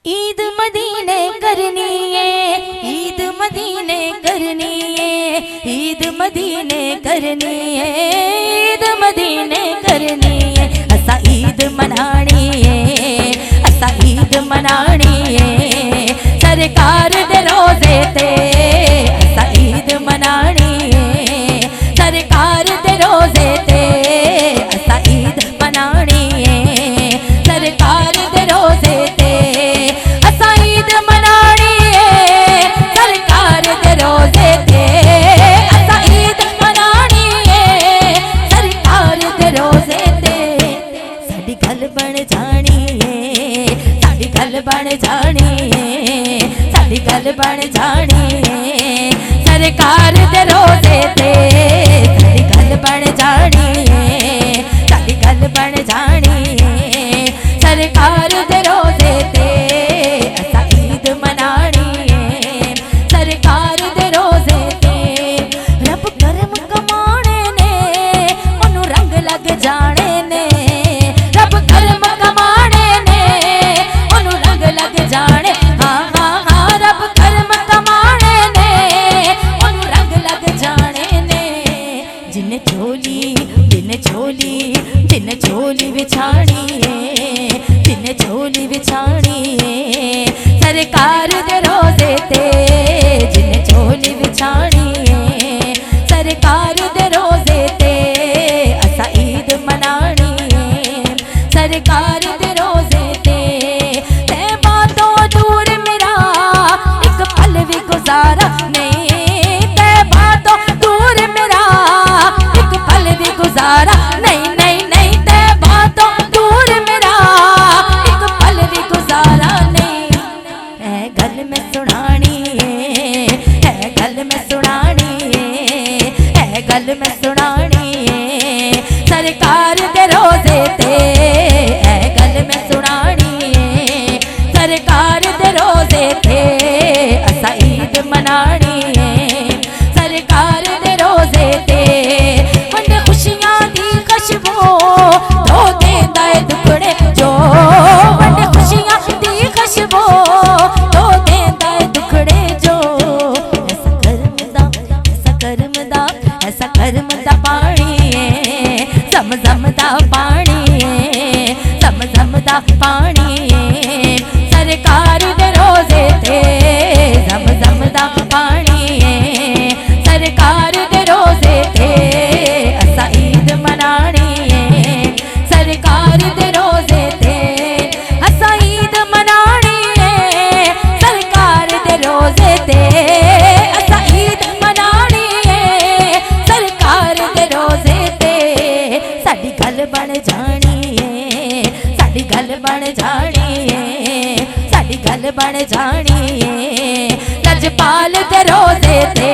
ईद मदीने करनी है, ईद मदीने करनी है, ईद मदीने करनी है, ईद मदीने करनी है। असा ईद मनानी है, असा ईद मनानी है, सरकार दे रोजे ते असा ईद मनानी है, सरकार दे रोजे ते असा ईद मनानी है, सरकार दे रोजे ते असा ईद मनानी है, सरकार दे रोजे ते असा ईद मनानी है, सरकार दे रोजे ते। साडी गल बन जानी है, साडी गल बन जानी है, साडी गल बन जानी है, सरकार दे रोजे ते साडी गल बन जानी है, साडी गल बन जानी है, सरकार दे रोजे ते असा ईद मनानी है, सरकार दे रोजे ते। रब करम कमाने ने ओनू रंग लग जाने ने, रब करम कमाने ने ओनू रंग लग जाने। हाँ हाँ हाँ रब करम कमाने ने ओनू रंग लग जाने ने। जिन झोली जिन झोली बिछानी है, जिन झोली बिछानी है, सरकार दे रोजे ते जिन झोली बिछानी है, सरकार दे रोजे ते असा ईद मनानी है, सरकार दे रोजे ते। तैबा तो दूर मेरा एक पल भी गुजारा नहीं, तैबा तो दूर मेरा एक पल भी गुजारा नहीं नहीं नहीं, तैबा तो दूर मेरा एक पल भी गुजारा नहीं। है गल में सुनानी है गल में सुनानी है गल में सुनानी है, सरकार दे रोजे ते है गल में सुनानी है, सरकार दे रोजे ते असा ईद मनानी है, सरकार दे रोजे ते। वंडे खुशियां दी खुशबू धो देंदा है दुखड़े जो, वंडे खुशियां दी खुशबू धो देंदा है दुखड़े जो। ऐसा करम दा ऐसा करम दा पानी है, ज़म दा पानी है, ज़म दा पानी है, सरकार दे रोजे ते ज़म दा पानी है, सरकार दे रोजे ते असा ईद मनानी है, सरकार दे रोजे ते असा ईद मनानी है, सरकार दे रोजे ते असा ईद मनानी है, सरकार दे रोजे ते। साडी गल बन जानी है, साडी गल बन जानी है, साडी गल बन जानी है, लजपाल दे रोजे ते